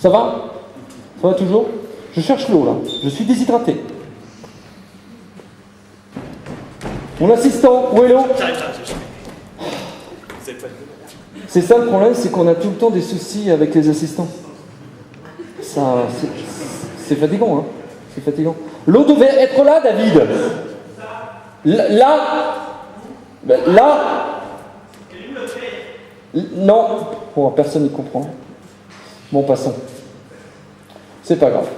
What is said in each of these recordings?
Ça va? Ça va toujours? Je cherche l'eau là, je suis déshydraté. Mon assistant, où est l'eau? J'arrive. C'est ça le problème, c'est qu'on a tout le temps des soucis avec les assistants. Ça, c'est fatigant, hein. C'est fatigant. L'eau devait être là, David. Là. Non. Bon, personne n'y comprend. Bon, passons. C'est pas grave.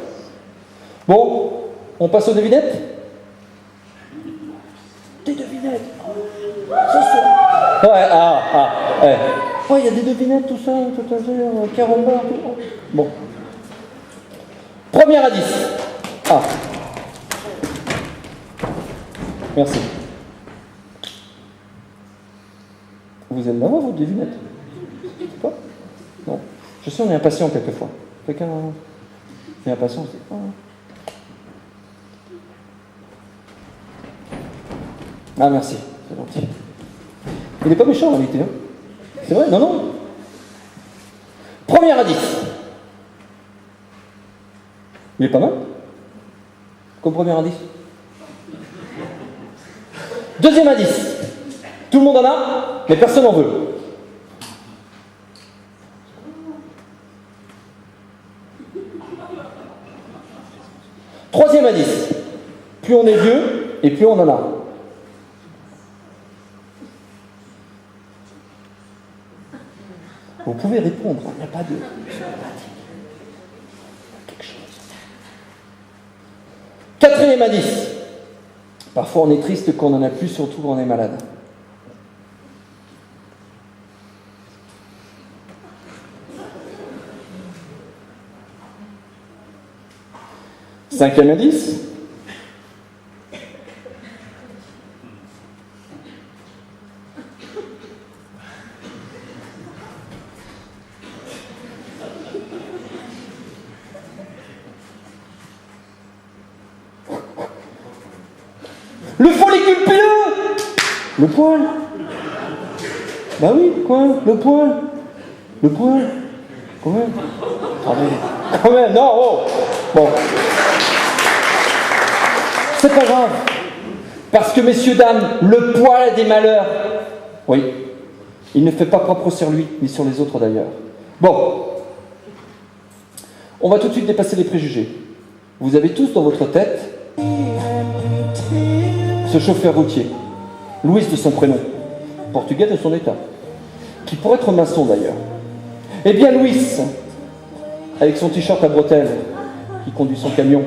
Bon, on passe aux devinettes? Des devinettes. Ouais, ouais. Oh, il y a des devinettes, tout ça, tout à l'heure, carambar, tout ça. Bon. Premier indice. Ah. Merci. Vous allez l'avoir, votre devinette? Pas? Non. Je sais, on est impatient quelquefois. Quelqu'un est impatient aussi. Ah, merci. C'est gentil. Il n'est pas méchant en réalité. Hein. C'est vrai? Non. Premier indice. Il est pas mal. Comme premier indice. Deuxième indice. Tout le monde en a, mais personne n'en veut. Troisième indice. Plus on est vieux, et plus on en a. Vous pouvez répondre, il n'y a pas de... quelque chose. Quatrième indice. Parfois on est triste quand on n'en a plus, surtout quand on est malade. Cinquième indice. Le follicule pileux. Le poil. Bah oui, quoi? Le poil. Quand même. Quand même, non, oh. Bon. C'est pas grave. Parce que, messieurs, dames, le poil a des malheurs. Oui. Il ne fait pas propre sur lui, ni sur les autres d'ailleurs. Bon. On va tout de suite dépasser les préjugés. Vous avez tous dans votre tête ce chauffeur routier, Louis de son prénom, portugais de son état, qui pourrait être maçon d'ailleurs. Eh bien Louis, avec son t-shirt à bretelles, qui conduit son camion,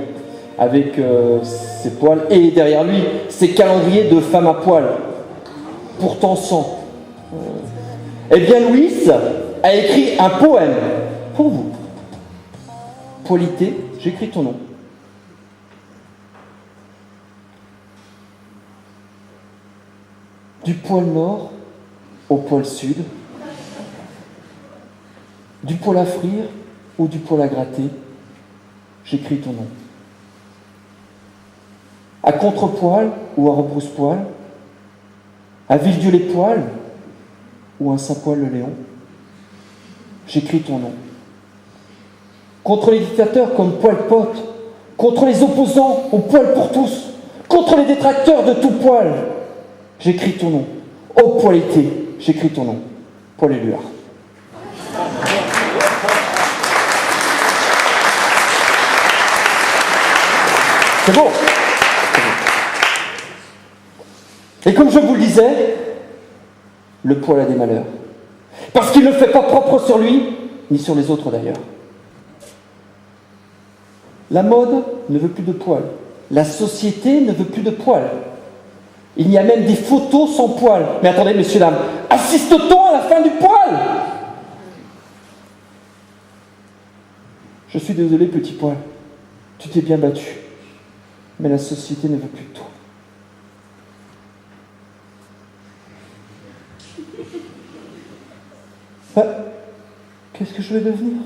avec ses poils, et derrière lui, ses calendriers de femmes à poil, pourtant sans. Eh bien Louis a écrit un poème pour vous. Poilité, j'écris ton nom. Du pôle nord au pôle sud, du poil à frire ou du poil à gratter, j'écris ton nom. À contrepoil ou à rebrousse-poil, à Villedieu-les-Poils ou à Saint-Poil-le-Léon, j'écris ton nom. Contre les dictateurs comme Poil Pot, contre les opposants au poil pour tous, contre les détracteurs de tout poil, j'écris ton nom. Ô poilité, j'écris ton nom. Paul Éluard. C'est beau. Et comme je vous le disais, le poil a des malheurs. Parce qu'il ne fait pas propre sur lui, ni sur les autres d'ailleurs. La mode ne veut plus de poils. La société ne veut plus de poils. Il y a même des photos sans poils. Mais attendez, messieurs, dames, assiste-t-on à la fin du poil? Je suis désolé, petit poil. Tu t'es bien battu. Mais la société ne veut plus de toi. Qu'est-ce que je vais devenir?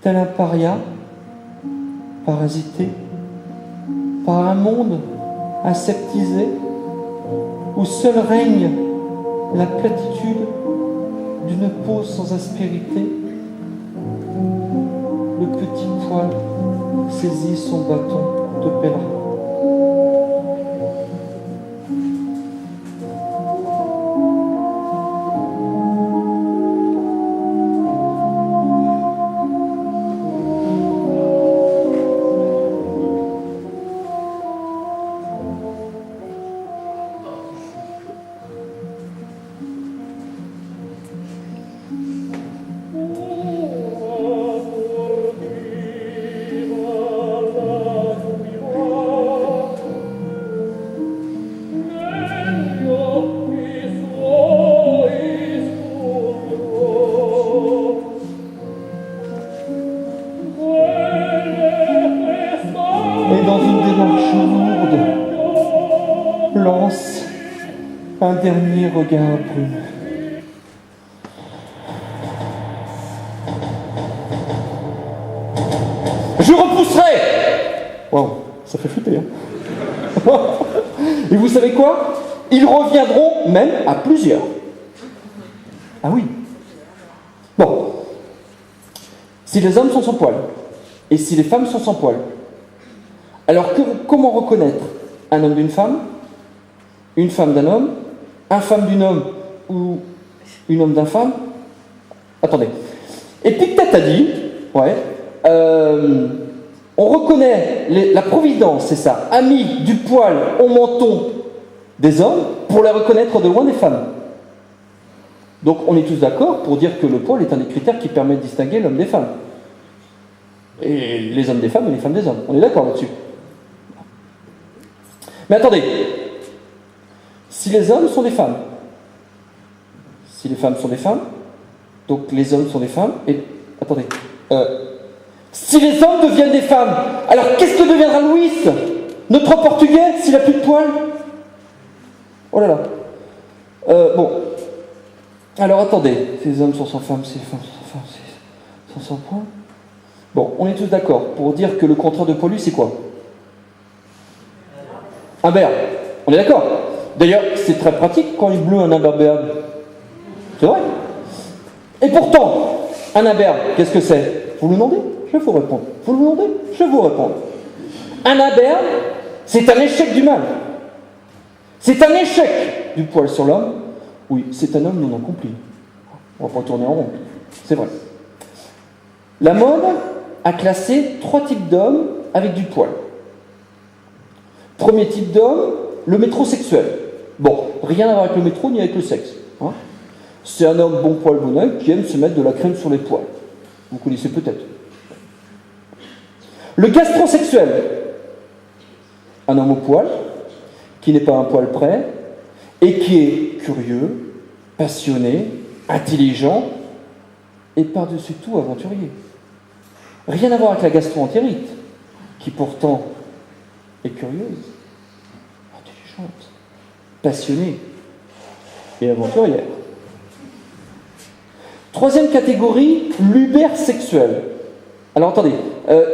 Tel un paria, parasité, par un monde aseptisé, où seul règne la platitude d'une peau sans aspérité, le petit poil saisit son bâton de pèlerin. Et dans une démarche lourde, lance un dernier regard brumeux. Je repousserai. Waouh, ça fait flipper, hein. Et vous savez quoi? Ils reviendront même à plusieurs. Ah oui. Bon. Si les hommes sont sans poil, et si les femmes sont sans poil, alors comment reconnaître un homme d'une femme, une femme d'un homme, un femme d'une homme ou une homme d'un femme? Attendez. Épictète a dit, ouais, on reconnaît la providence, c'est ça, a mis du poil au menton des hommes pour les reconnaître de loin des femmes. Donc on est tous d'accord pour dire que le poil est un des critères qui permet de distinguer l'homme des femmes. Et les hommes des femmes et les femmes des hommes. On est d'accord là-dessus. Mais attendez, si les hommes sont des femmes, si les femmes sont des femmes, donc les hommes sont des femmes, et attendez, si les hommes deviennent des femmes, alors qu'est-ce que deviendra Louis, notre Portugais, s'il n'a plus de poils? Oh là là. Bon. Alors attendez, si les hommes sont sans femmes, si les femmes sont sans femmes, si les sont sans poils. Bon, on est tous d'accord pour dire que le contraire de poilu, c'est quoi? Imberbe. On est d'accord? D'ailleurs, c'est très pratique quand il bleue un imberbe. C'est vrai. Et pourtant, un imberbe, qu'est-ce que c'est? Vous le demandez? Je vais vous répondre. Vous le demandez? Je vais vous répondre. Un imberbe, c'est un échec du mal. C'est un échec du poil sur l'homme. Oui, c'est un homme non accompli. On va pas tourner en rond. C'est vrai. La mode a classé 3 types d'hommes avec du poil. Premier type d'homme, le métrosexuel. Bon, rien à voir avec le métro ni avec le sexe. Hein. C'est un homme bon poil, bon oeil qui aime se mettre de la crème sur les poils. Vous connaissez peut-être. Le gastrosexuel. Un homme au poil, qui n'est pas un poil près, et qui est curieux, passionné, intelligent, et par-dessus tout aventurier. Rien à voir avec la gastro-entérite, qui pourtant est curieuse, intelligente, passionnée et aventurière. Troisième catégorie, l'ubersexuel. Alors attendez,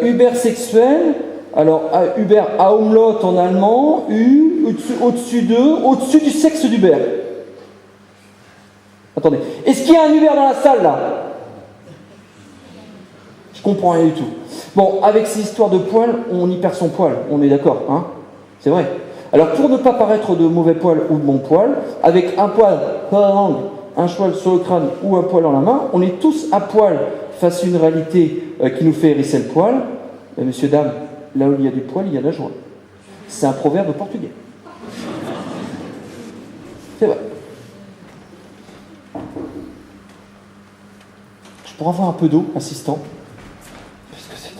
ubersexuel, alors Uber à umlaut en allemand, U, au-dessus du sexe d'Uber. Attendez, est-ce qu'il y a un Uber dans la salle là? Je comprends rien du tout. Bon, avec ces histoires de poils, on y perd son poil, on est d'accord, hein? C'est vrai. Alors pour ne pas paraître de mauvais poil ou de bon poil, avec un poil dans la langue, un poil sur le crâne ou un poil dans la main, on est tous à poil face à une réalité qui nous fait hérisser le poil. Et messieurs, dames, là où il y a du poil, il y a de la joie. C'est un proverbe portugais. C'est vrai. Je pourrais avoir un peu d'eau, assistant. Puisque c'est...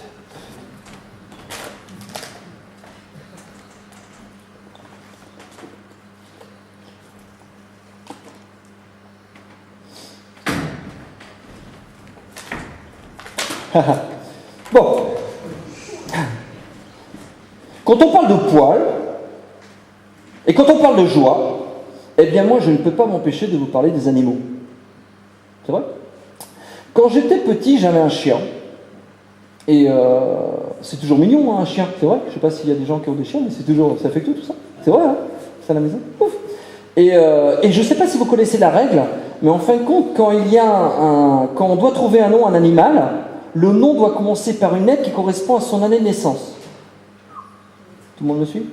Bon. Quand on parle de poils, et quand on parle de joie, eh bien moi je ne peux pas m'empêcher de vous parler des animaux. C'est vrai? Quand j'étais petit, j'avais un chien. Et c'est toujours mignon, hein, un chien, c'est vrai. Je ne sais pas s'il y a des gens qui ont des chiens, mais c'est toujours, ça fait que tout ça. C'est vrai, hein? C'est à la maison. Ouf. Et je ne sais pas si vous connaissez la règle, mais en fin de compte, quand on doit trouver un nom à un animal, le nom doit commencer par une lettre qui correspond à son année de naissance. Tout le monde me suit?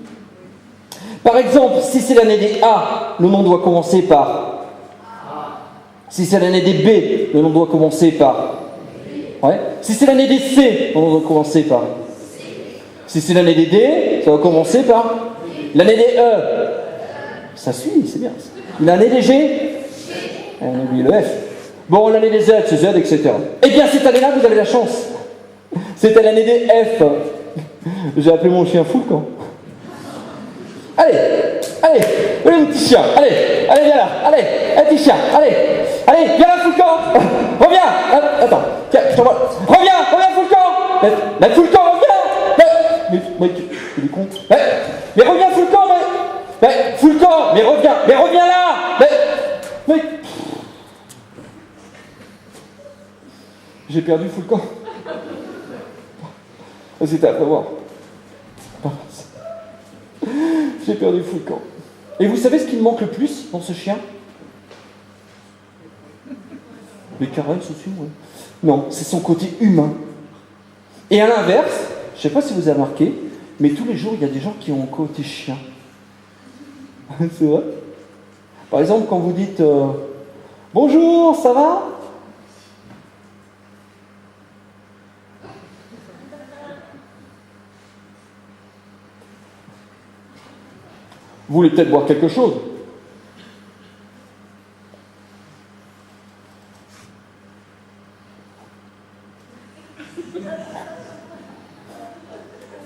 Par exemple, si c'est l'année des A, le nom doit commencer par... Si c'est l'année des B, le nom doit commencer par... Ouais. Si c'est l'année des C, le nom doit commencer par... Si c'est l'année des D, ça va commencer par... L'année des E. Ça suit, c'est bien. L'année des G, on oublie le F. Bon, l'année des Z, c'est Z, etc. Eh bien, cette année-là, vous avez la chance. C'était l'année des F. J'ai appelé mon chien Foulcan. Allez, mon petit chien, allez, viens là, allez, petit chien, allez, viens là, Foulcan, reviens, attends, tiens, je t'envoie, reviens, Foulcan, mais Foulcan, reviens, mais tu es con, mais reviens, Foulcan, Foulcan, mais reviens là, mais, j'ai perdu Foulcan, c'était à prévoir. J'ai perdu Foulcan. Et vous savez ce qui me manque le plus dans ce chien? Les caresses aussi, ouais. Non, c'est son côté humain. Et à l'inverse, je ne sais pas si vous avez remarqué, mais tous les jours, il y a des gens qui ont un côté chien. C'est vrai? Par exemple, quand vous dites bonjour, ça va? Vous voulez peut-être boire quelque chose?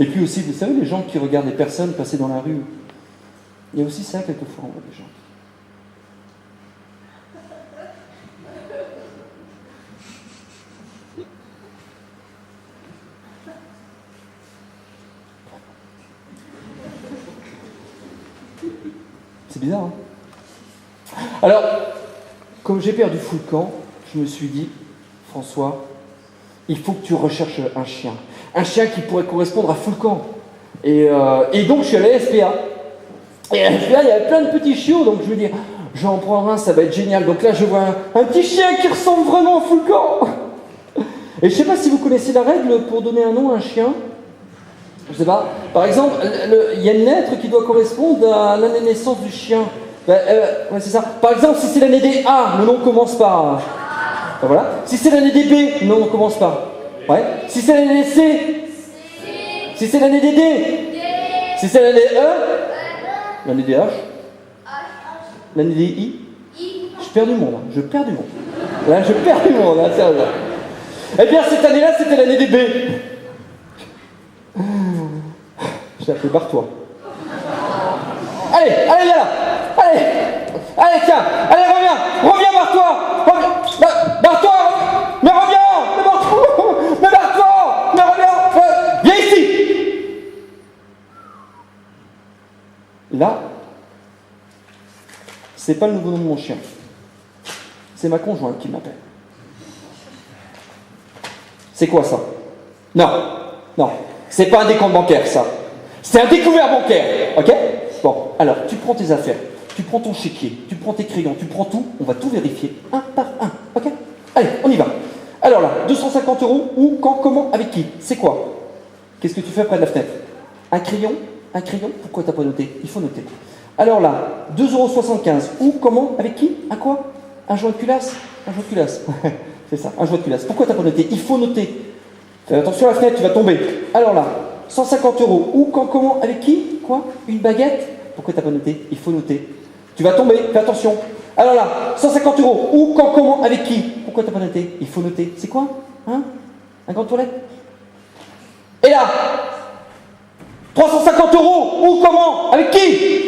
Et puis aussi, vous savez, les gens qui regardent les personnes passer dans la rue, il y a aussi ça quelquefois, on voit des gens. C'est bizarre, hein? Alors, comme j'ai perdu Foulcan, je me suis dit, François, il faut que tu recherches un chien. Un chien qui pourrait correspondre à Foulcan. Et donc, je suis allé à SPA. Et à SPA, il y avait plein de petits chiots, donc je me dis, je vais en prendre un, ça va être génial. Donc là, je vois un petit chien qui ressemble vraiment à Foulcan. Et je ne sais pas si vous connaissez la règle pour donner un nom à un chien. Je sais pas. Par exemple, il y a une lettre qui doit correspondre à l'année de naissance du chien. Ouais, c'est ça. Par exemple, si c'est l'année des A, le nom commence par... voilà. Si c'est l'année des B, le nom commence par... Ouais. Si c'est l'année des C. Si c'est l'année des D. Si c'est l'année des E. L'année des H. L'année des I. Je perds du monde. Je perds du monde. Là, je perds du monde. Là, sérieux. Eh bien, cette année-là, c'était l'année des B. Je l'ai appelé Barre-toi. Allez, viens là. Allez, tiens. Allez, reviens, Barre-toi. Barre-toi. Mais reviens. Mais Barre-toi. Mais reviens. Viens ici. Là, c'est pas le nouveau nom de mon chien. C'est ma conjointe qui m'appelle. C'est quoi ça? Non. C'est pas un décompte bancaire, ça. C'est un découvert bancaire, ok? Bon, alors, tu prends tes affaires, tu prends ton chéquier, tu prends tes crayons, tu prends tout, on va tout vérifier, un par un, ok? Allez, on y va. Alors là, 250 € où, quand, comment, avec qui? C'est quoi? Qu'est-ce que tu fais près de la fenêtre? Un crayon? Pourquoi t'as pas noté? Il faut noter. Alors là, 2,75 € où, comment, avec qui? À quoi? Un joint de culasse? C'est ça, un joint de culasse. Pourquoi t'as pas noté? Il faut noter. Fais attention à la fenêtre, tu vas tomber. Alors là, 150 € où, quand, comment, avec qui? Quoi? Une baguette? Pourquoi t'as pas noté? Il faut noter. Tu vas tomber, fais attention. Alors là, 150 € où, quand, comment, avec qui? Pourquoi t'as pas noté? Il faut noter. C'est quoi? Hein? Un grand toilette? Et là, 350 € où, comment, avec qui?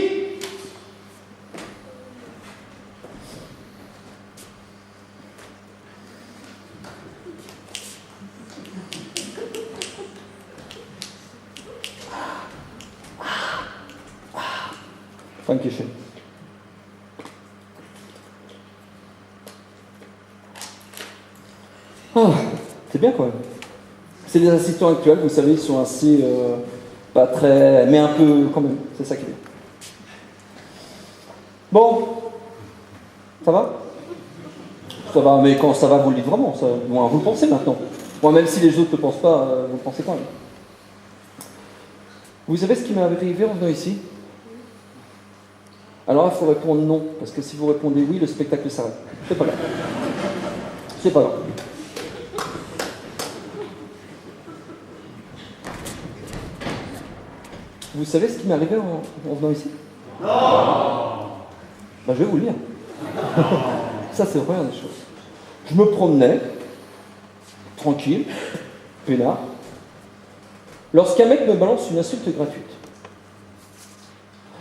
Dankeschön. C'est bien quand même. C'est des assistants actuels, vous savez, ils sont assez pas très, mais un peu quand même. C'est ça qui est bien. Bon, ça va? Ça va, mais quand ça va, vous le dites vraiment, ça, bon, vous le pensez maintenant. Bon, même si les autres ne le pensent pas, vous le pensez quand même. Vous savez ce qui m'est arrivé en venant ici? Alors là, il faut répondre non, parce que si vous répondez oui, le spectacle s'arrête. C'est pas grave. C'est pas grave. Vous savez ce qui m'est arrivé en venant ici? Non. Ben, je vais vous le dire. Ça, c'est vraiment des choses. Je me promenais, tranquille, peinard, lorsqu'un mec me balance une insulte gratuite.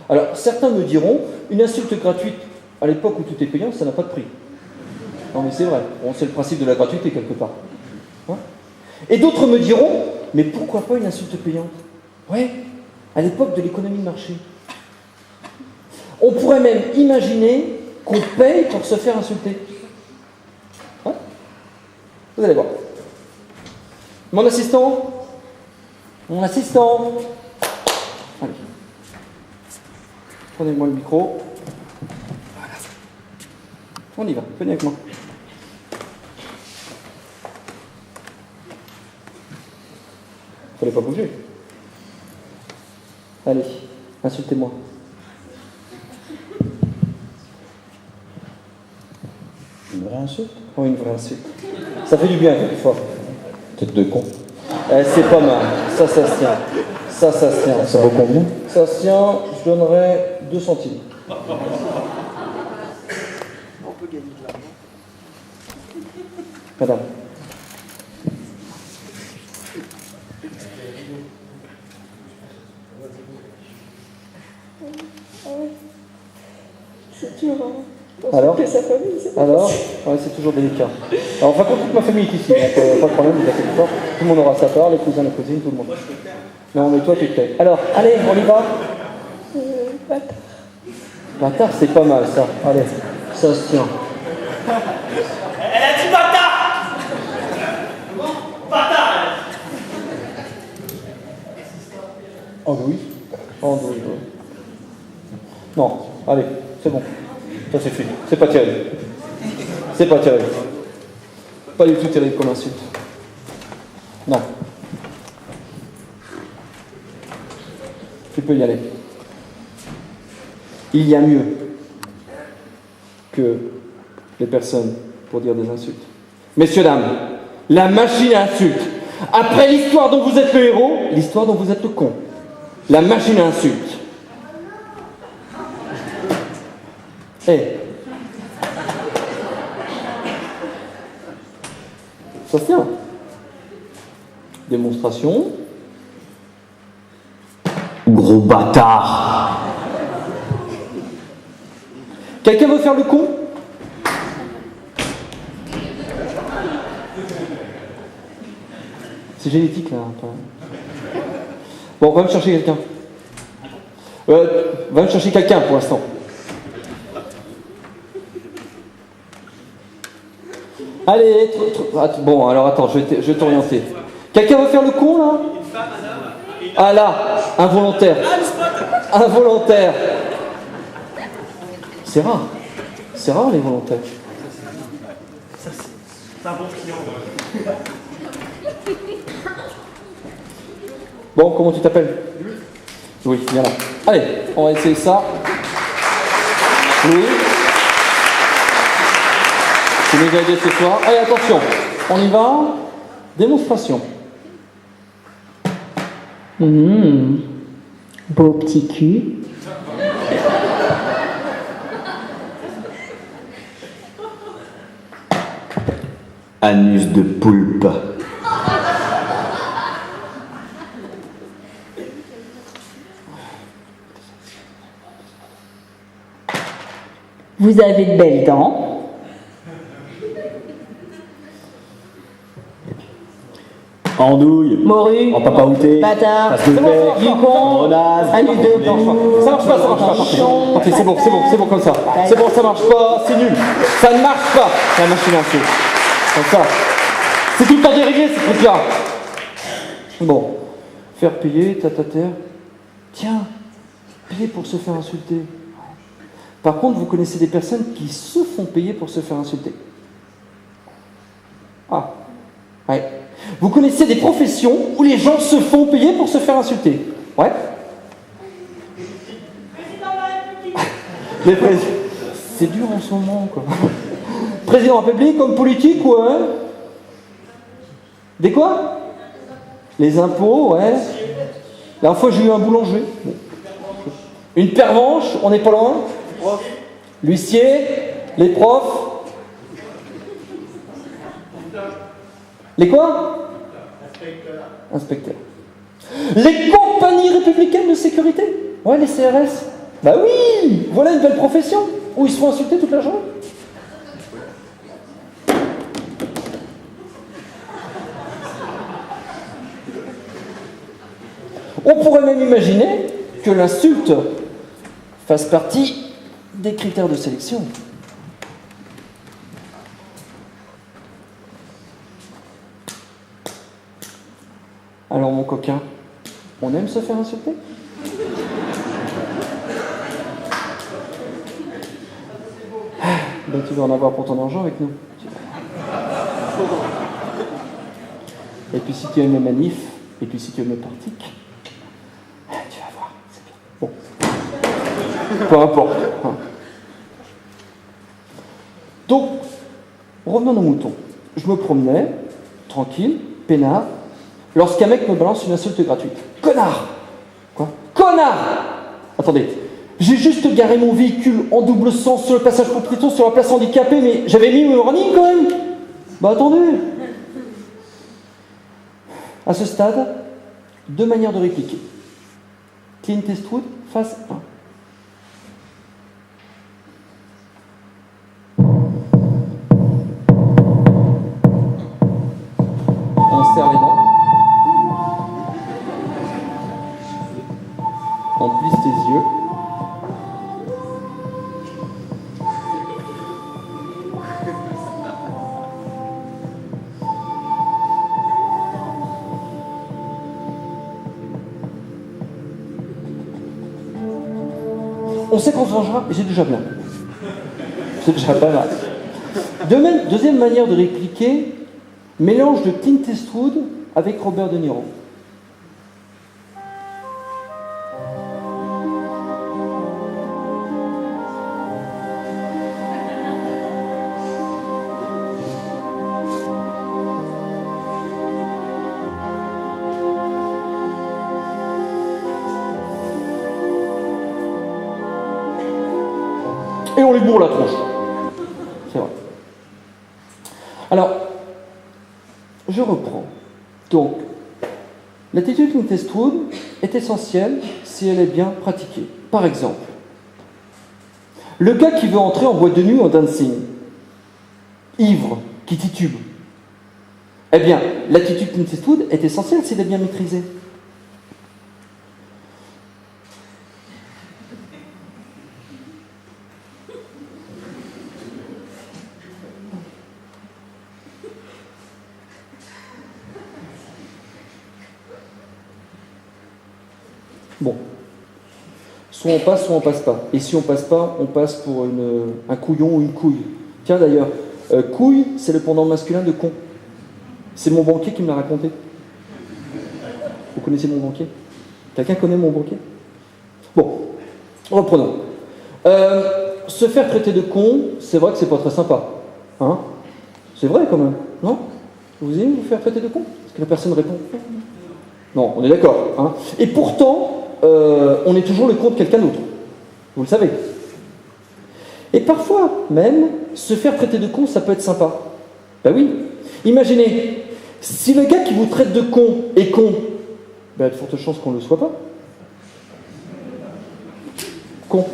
Alors, certains me diront, une insulte gratuite, à l'époque où tout est payant, ça n'a pas de prix. Non, mais c'est vrai. Bon, c'est le principe de la gratuité, quelque part. Ouais. Et d'autres me diront, mais pourquoi pas une insulte payante? Ouais, à l'époque de l'économie de marché. On pourrait même imaginer qu'on paye pour se faire insulter. Ouais. Vous allez voir. Mon assistant. Allez. Prenez-moi le micro. Voilà. On y va, venez avec moi. Fallait pas bouger. Allez, insultez-moi. Une vraie insulte? Oh, une vraie insulte. Ça fait du bien quelquefois. Tête de con. C'est pas mal. Ça se tient. Ça se tient. Ça vaut combien? Ça se tient, je donnerais 2 centimes. On peut gagner de l'argent. Madame. C'est dur, hein. Alors Que sa famille, c'est pas Alors ouais, c'est toujours délicat. Alors, enfin, toute ma famille est ici, donc pas de problème, vous inquiétez pas. Tout le monde aura sa part, les cousins, les cousines, tout le monde. Non, mais toi, tu te tais. Alors, allez, on y va. bâtard. Bâtard, c'est pas mal, ça. Allez, ça se tient. Elle a dit bâtard! Bâtard! Andouille. Andouille, oui. Non, allez, c'est bon. Ça, c'est fini. C'est pas terrible. C'est pas terrible. Pas du tout terrible comme insulte. Non. Tu peux y aller. Il y a mieux que les personnes pour dire des insultes. Messieurs, dames, la machine à insultes. Après l'histoire dont vous êtes le héros, l'histoire dont vous êtes le con. La machine à insultes. Ça se tient. Démonstration. Gros bâtard. Quelqu'un veut faire le con? C'est génétique là. Bon, va me chercher quelqu'un. Va me chercher quelqu'un pour l'instant. Allez, bon, alors attends, je vais t'orienter. Quelqu'un veut faire le con là? Ah là, involontaire. Involontaire. C'est rare. C'est rare les volontaires. C'est un bon client. Bon, comment tu t'appelles? Louis, viens là. Allez, on va essayer ça. Louis. Tu nous as aidé ce soir. Allez, attention, on y va. Démonstration. Beau petit cul. Anus de poulpe. Vous avez de belles dents. Andouille. Morue. En papa outé. Bâtard. Passe de C'est bon, paix. c'est bon. Con. Renard. Anus de poule. Ça marche pas, parfait. Parfait, c'est bon comme ça. C'est bon, ça marche pas, c'est nul. Ça ne marche pas, la machine à insulte. Comme ça. C'est tout le temps déréglé, ce truc-là. Bon. Faire payer, terre. Tiens, payer pour se faire insulter. Par contre, vous connaissez des personnes qui se font payer pour se faire insulter. Ah, ouais. Vous connaissez des professions où les gens se font payer pour se faire insulter. Ouais. Les c'est dur en ce moment, quoi. Président de la République, homme politique, ouais. Des quoi? Les impôts, ouais. La dernière fois, j'ai eu un boulanger. Bon. Une pervenche, on n'est pas loin. L'huissier, les profs. Les quoi? Inspecteurs. Les compagnies républicaines de sécurité. Ouais, les CRS. Bah oui, voilà une belle profession où ils se font insulter toute la journée. On pourrait même imaginer que l'insulte fasse partie des critères de sélection. Alors mon coquin, on aime se faire insulter? Ben, tu vas en avoir pour ton argent avec nous. Et puis si tu aimes les manifs, et puis si tu aimes les parties, tu vas voir, c'est bien. Bon. Peu importe. Hein. Donc, revenons à nos moutons. Je me promenais, tranquille, peinard, lorsqu'un mec me balance une insulte gratuite. Connard! Quoi? Connard! Attendez. J'ai juste garé mon véhicule en double sens sur le passage pour piétons sur la place handicapée, mais j'avais mis mon warning quand même. Bah attendez. À ce stade, 2 manières de répliquer. Clint Eastwood, phase 1. On serre les dents. On plisse tes yeux. On sait qu'on se vengera, et c'est déjà bien. C'est déjà pas mal. Deuxième manière de répliquer, mélange de Clint Eastwood avec Robert De Niro. Et on lui bourre la tronche. C'est vrai. Alors, je reprends. Donc, l'attitude Clint Eastwood est essentielle si elle est bien pratiquée. Par exemple, le gars qui veut entrer en boîte de nuit en dancing, ivre, qui titube. Eh bien, l'attitude Clint Eastwood est essentielle s'il est bien maîtrisé. Bon, soit on passe pas. Et si on passe pas, on passe pour un couillon ou une couille. Tiens d'ailleurs, couille, c'est le pendant masculin de con. C'est mon banquier qui me l'a raconté. Vous connaissez mon banquier? Quelqu'un connaît mon banquier? Bon, reprenons. Se faire traiter de con, c'est vrai que c'est pas très sympa. Hein? C'est vrai quand même, non? Vous aimez vous faire traiter de con? Est-ce que la personne répond? Non, on est d'accord. Hein? Et pourtant, on est toujours le con de quelqu'un d'autre. Vous le savez. Et parfois, même, se faire traiter de con, ça peut être sympa. Ben oui. Imaginez, si le gars qui vous traite de con est con, ben il y a de fortes chances qu'on ne le soit pas. Con.